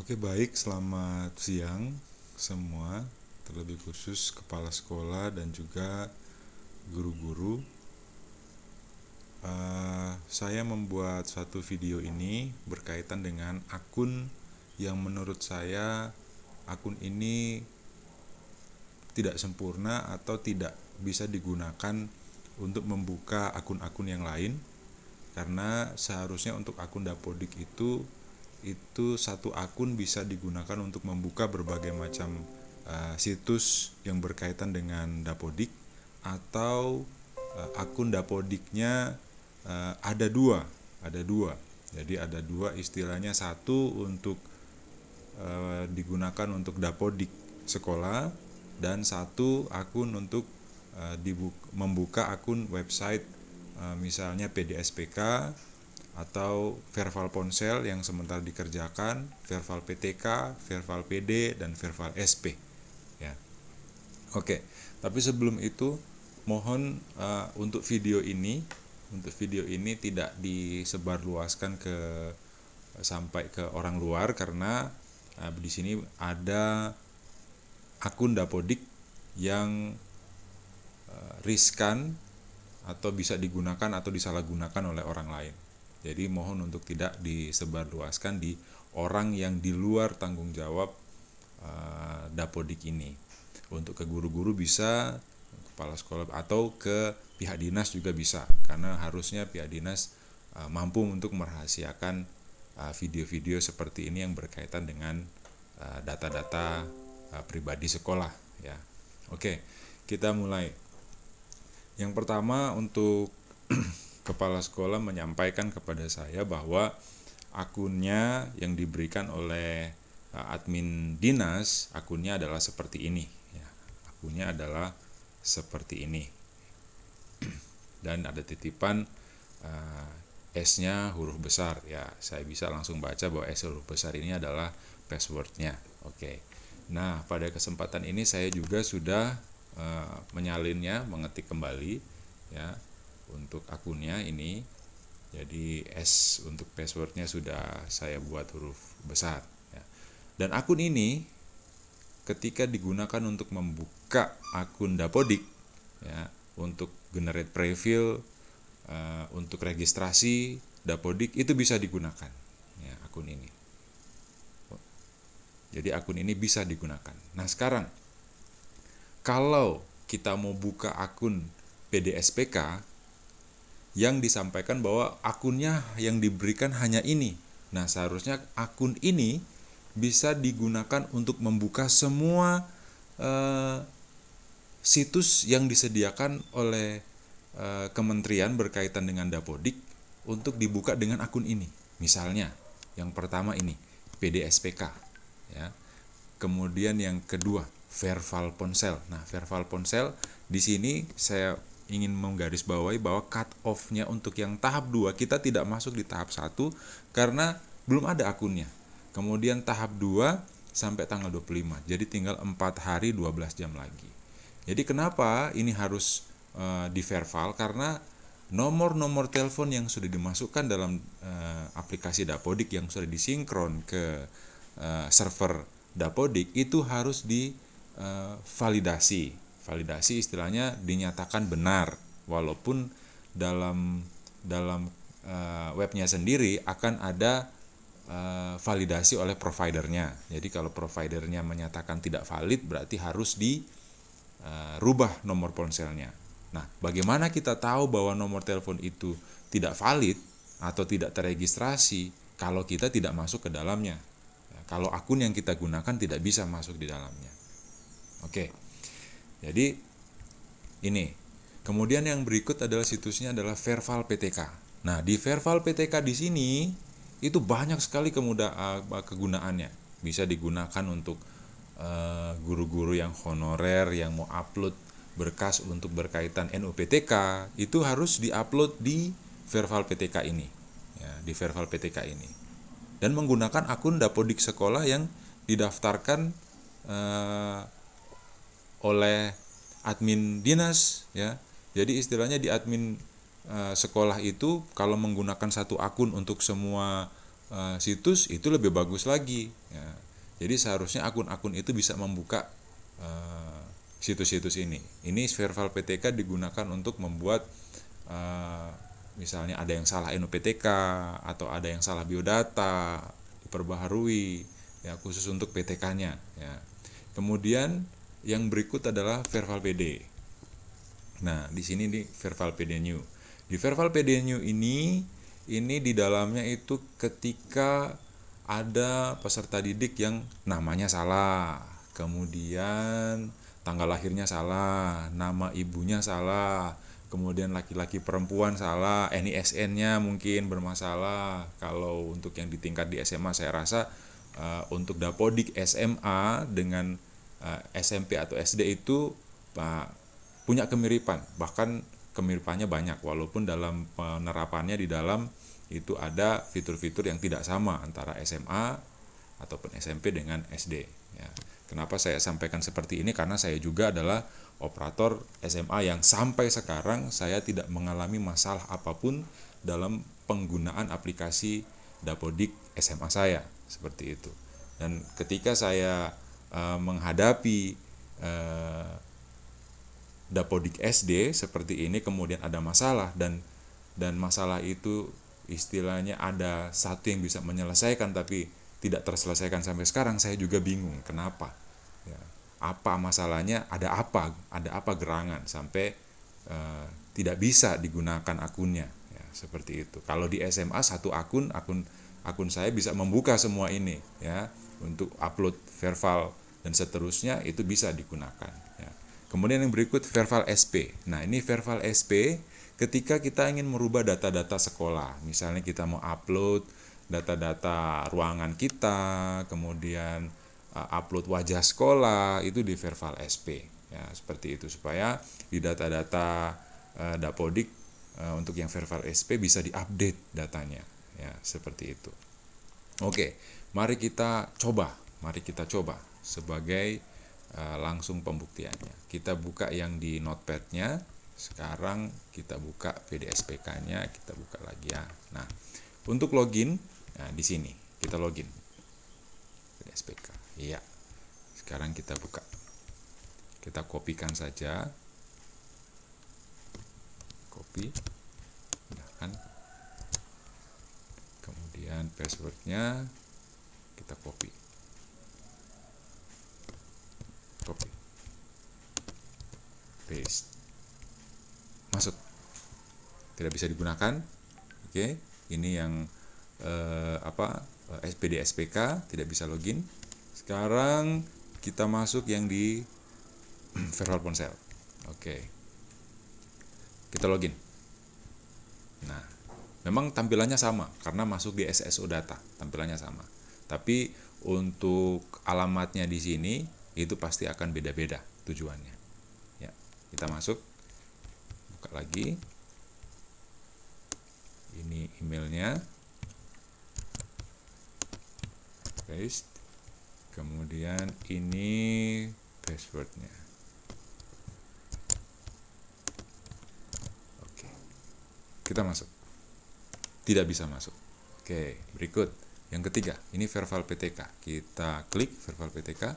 Oke, baik, selamat siang semua, terlebih khusus kepala sekolah dan juga guru-guru. Saya membuat satu video ini berkaitan dengan akun yang menurut saya akun ini tidak sempurna atau tidak bisa digunakan untuk membuka akun-akun yang lain, karena seharusnya untuk akun Dapodik itu satu akun bisa digunakan untuk membuka berbagai macam situs yang berkaitan dengan Dapodik, atau akun Dapodiknya ada dua. Jadi ada dua istilahnya, satu untuk digunakan untuk Dapodik sekolah, dan satu akun untuk membuka akun website, misalnya PDSPK atau Verval Ponsel yang sementara dikerjakan, Verval PTK, Verval PD, dan Verval SP. Ya. Oke, tapi sebelum itu mohon untuk video ini tidak disebarluaskan sampai ke orang luar, karena di sini ada akun Dapodik yang riskan atau bisa digunakan atau disalahgunakan oleh orang lain. Jadi mohon untuk tidak disebarluaskan di orang yang di luar tanggung jawab Dapodik ini. Untuk ke guru-guru bisa, kepala sekolah, atau ke pihak dinas juga bisa, karena harusnya pihak dinas mampu untuk merahasiakan video-video seperti ini yang berkaitan dengan data-data pribadi sekolah, ya. Oke, kita mulai. Yang pertama, untuk kepala sekolah menyampaikan kepada saya bahwa akunnya yang diberikan oleh admin dinas, akunnya adalah seperti ini, ya. Akunnya adalah seperti ini, dan ada titipan S-nya huruf besar, ya. Saya bisa langsung baca bahwa S huruf besar ini adalah passwordnya. Oke. Nah, pada kesempatan ini saya juga sudah menyalinnya, mengetik kembali, ya, untuk akunnya ini. Jadi S untuk passwordnya sudah saya buat huruf besar, ya. Dan akun ini ketika digunakan untuk membuka akun Dapodik, ya, untuk generate preview, untuk registrasi Dapodik, itu bisa digunakan, ya, akun ini. Jadi akun ini bisa digunakan. Nah, sekarang kalau kita mau buka akun PDSPK, yang disampaikan bahwa akunnya yang diberikan hanya ini. Nah, seharusnya akun ini bisa digunakan untuk membuka semua situs yang disediakan oleh kementerian berkaitan dengan Dapodik untuk dibuka dengan akun ini. Misalnya, yang pertama ini PDSPK, ya. Kemudian yang kedua Verval Ponsel. Nah, Verval Ponsel di sini saya ingin menggarisbawahi bahwa cut off-nya untuk yang tahap 2 kita tidak masuk di tahap 1 karena belum ada akunnya. Kemudian tahap 2 sampai tanggal 25. Jadi tinggal 4 hari 12 jam lagi. Jadi kenapa ini harus di Verval? Karena nomor-nomor telepon yang sudah dimasukkan dalam aplikasi Dapodik yang sudah disinkron ke server Dapodik itu harus divalidasi. Validasi istilahnya dinyatakan benar, walaupun dalam webnya sendiri akan ada validasi oleh providernya. Jadi kalau providernya menyatakan tidak valid, berarti harus dirubah nomor ponselnya. Nah, bagaimana kita tahu bahwa nomor telepon itu tidak valid atau tidak terregistrasi kalau kita tidak masuk ke dalamnya? Kalau akun yang kita gunakan tidak bisa masuk di dalamnya. Oke. Jadi ini. Kemudian yang berikut adalah situsnya adalah Verval PTK. Nah, di Verval PTK di sini itu banyak sekali kegunaannya. Bisa digunakan untuk guru-guru yang honorer yang mau upload berkas untuk berkaitan NUPTK, itu harus diupload di Verval PTK ini. Ya, di Verval PTK ini. Dan menggunakan akun Dapodik sekolah yang didaftarkan oleh admin dinas, ya. Jadi istilahnya di admin sekolah itu kalau menggunakan satu akun untuk semua situs itu lebih bagus lagi ya. Jadi seharusnya akun-akun itu bisa membuka situs-situs ini. Ini Verval PTK digunakan untuk membuat misalnya ada yang salah NUPTK atau ada yang salah biodata, diperbaharui ya khusus untuk PTK-nya ya. Kemudian yang berikut adalah Verval PD. Nah, di sini di Verval PD New. Di Verval PD New ini di dalamnya itu ketika ada peserta didik yang namanya salah, kemudian tanggal lahirnya salah, nama ibunya salah, kemudian laki-laki perempuan salah, NISN-nya mungkin bermasalah. Kalau untuk yang di tingkat di SMA saya rasa untuk Dapodik SMA dengan SMP atau SD itu punya kemiripan, bahkan kemiripannya banyak walaupun dalam penerapannya di dalam itu ada fitur-fitur yang tidak sama antara SMA ataupun SMP dengan SD ya. Kenapa saya sampaikan seperti ini? Karena saya juga adalah operator SMA yang sampai sekarang saya tidak mengalami masalah apapun dalam penggunaan aplikasi Dapodik SMA saya, seperti itu. Dan ketika saya menghadapi Dapodik SD seperti ini kemudian ada masalah dan masalah itu istilahnya ada satu yang bisa menyelesaikan tapi tidak terselesaikan sampai sekarang, saya juga bingung kenapa ya, apa masalahnya, ada apa gerangan sampai tidak bisa digunakan akunnya ya, seperti itu. Kalau di SMA satu akun saya bisa membuka semua ini ya, untuk upload Verval dan seterusnya itu bisa digunakan ya. Kemudian yang berikut Verval SP. Nah, ini Verval SP ketika kita ingin merubah data-data sekolah, misalnya kita mau upload data-data ruangan kita, kemudian upload wajah sekolah, itu di Verval SP ya, seperti itu, supaya di data-data Dapodik untuk yang Verval SP bisa diupdate datanya ya, seperti itu. Oke, mari kita coba sebagai langsung pembuktiannya. Kita buka yang di notepad-nya. Sekarang kita buka PDSPK-nya, kita buka lagi ya. Nah, untuk login, nah di sini kita login PDSPK. Iya. Sekarang kita buka. Kita kopikan saja. Copy. Kan. Kemudian password-nya kita copy. Paste. Masuk. Tidak bisa digunakan. Oke, ini yang SPD SPK tidak bisa login. Sekarang kita masuk yang di Verval Ponsel. Oke. Kita login. Nah, memang tampilannya sama karena masuk di SSO data, tampilannya sama. Tapi untuk alamatnya di sini itu pasti akan beda-beda tujuannya. Ya, kita masuk, buka lagi. Ini emailnya, paste. Kemudian ini passwordnya. Oke, kita masuk. Tidak bisa masuk. Oke, berikut yang ketiga, ini Verval PTK. Kita klik Verval PTK.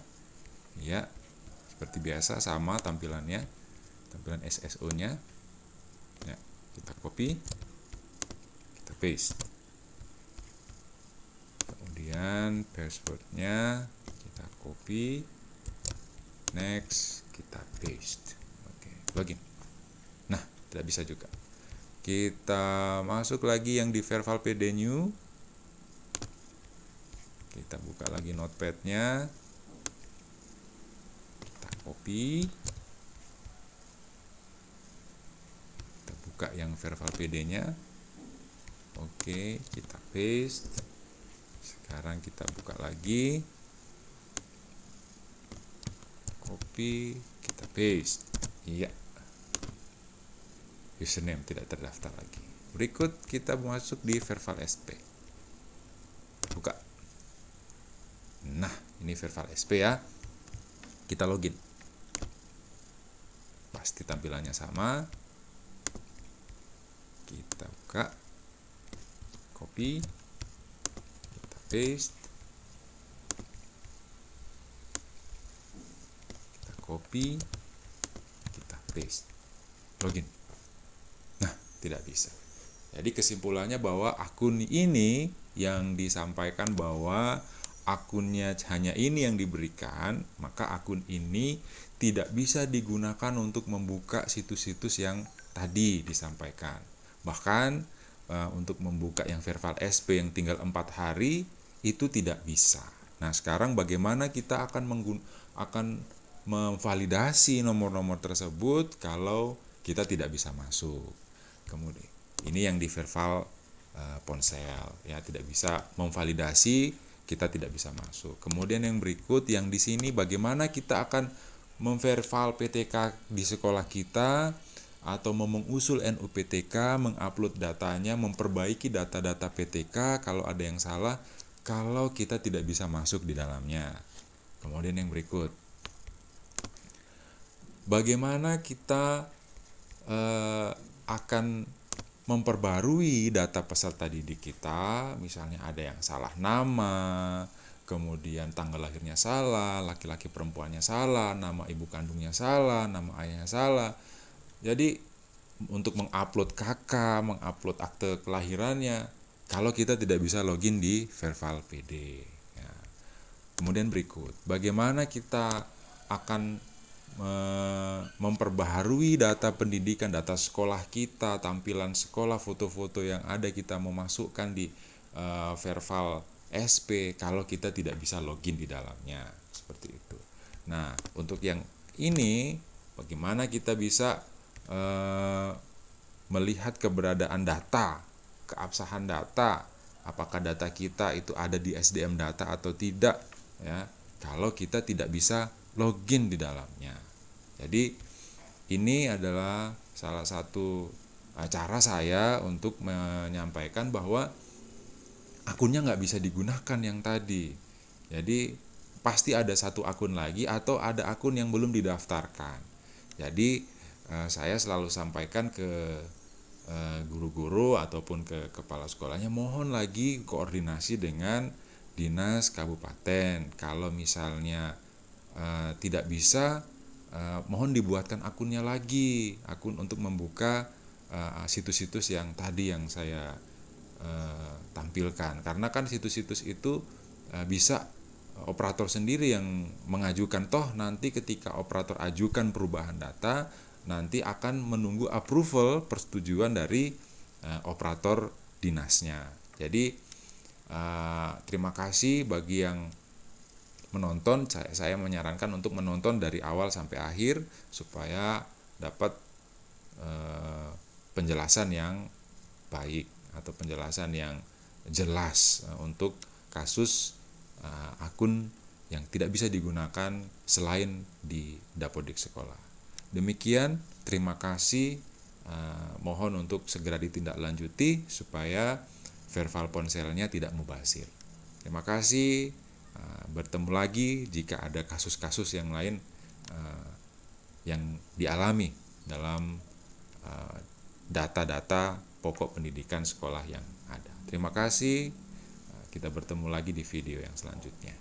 Ya, seperti biasa sama tampilannya, tampilan SSO-nya. Ya, kita copy, kita paste. Kemudian passwordnya kita copy, next, kita paste. Oke, login. Nah, tidak bisa juga. Kita masuk lagi yang di Verval PD New. Kita buka lagi notepad-nya. Kita copy. Kita buka yang Verval PD-nya. Oke, kita paste. Sekarang kita buka lagi. Copy, kita paste. Iya. Username tidak terdaftar lagi. Berikut kita masuk di Verval SP. Buka. Nah, ini Verval SP ya. Kita login. Pasti tampilannya sama. Kita buka. Copy. paste, kita copy, kita paste, login. Nah, tidak bisa. Jadi kesimpulannya bahwa akun ini yang disampaikan bahwa akunnya hanya ini yang diberikan, maka akun ini tidak bisa digunakan untuk membuka situs-situs yang tadi disampaikan. Bahkan untuk membuka yang Verval SP yang tinggal 4 hari itu tidak bisa. Nah, sekarang bagaimana kita akan memvalidasi nomor-nomor tersebut kalau kita tidak bisa masuk. Kemudian ini yang di Verval ponsel ya, tidak bisa memvalidasi, kita tidak bisa masuk. Kemudian yang berikut yang di sini bagaimana kita akan memverval PTK di sekolah kita atau mengusul NUPTK, mengupload datanya, memperbaiki data-data PTK kalau ada yang salah kalau kita tidak bisa masuk di dalamnya. Kemudian yang berikut, bagaimana kita akan memperbarui data peserta didik kita, misalnya ada yang salah nama, kemudian tanggal lahirnya salah, laki-laki perempuannya salah, nama ibu kandungnya salah, nama ayahnya salah. Jadi untuk mengupload KK, mengupload akte kelahirannya, kalau kita tidak bisa login di Verval PD. Ya. Kemudian berikut, bagaimana kita akan memperbaharui data pendidikan, data sekolah kita, tampilan sekolah, foto-foto yang ada kita memasukkan di Verval SP kalau kita tidak bisa login di dalamnya, seperti itu. Nah, untuk yang ini bagaimana kita bisa melihat keberadaan data, keabsahan data, apakah data kita itu ada di SDM data atau tidak ya, kalau kita tidak bisa login di dalamnya. Jadi ini adalah salah satu cara saya untuk menyampaikan bahwa akunnya nggak bisa digunakan yang tadi. Jadi pasti ada satu akun lagi atau ada akun yang belum didaftarkan. Jadi saya selalu sampaikan ke guru-guru ataupun ke kepala sekolahnya, mohon lagi koordinasi dengan dinas kabupaten. Kalau misalnya tidak bisa, mohon dibuatkan akunnya lagi, akun untuk membuka situs-situs yang tadi yang saya tampilkan. Karena kan situs-situs itu bisa operator sendiri yang mengajukan, toh nanti ketika operator ajukan perubahan data, nanti akan menunggu approval, persetujuan dari operator dinasnya. Jadi terima kasih bagi yang menonton. Saya menyarankan untuk menonton dari awal sampai akhir supaya dapat penjelasan yang baik atau penjelasan yang jelas untuk kasus akun yang tidak bisa digunakan selain di Dapodik sekolah. Demikian, terima kasih. Mohon untuk segera ditindaklanjuti supaya Verval ponselnya tidak mubazir. Terima kasih. Bertemu lagi jika ada kasus-kasus yang lain yang dialami dalam data-data pokok pendidikan sekolah yang ada. Terima kasih. Kita bertemu lagi di video yang selanjutnya.